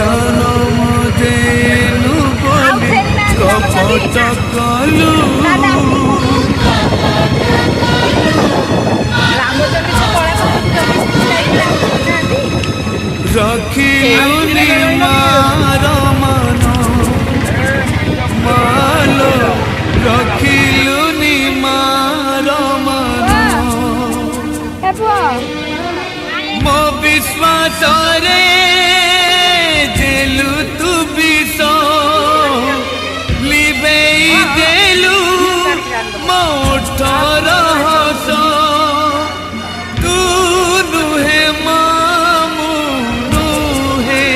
জনম দেনু বলি কপট কলু রখিলুনি মার মান মালো রখিলুনি মার মান মো বিশ্বাসরে দেলু তু বিষ লিবেই দেলু মোঠর হস তু নুহে মামু নুহে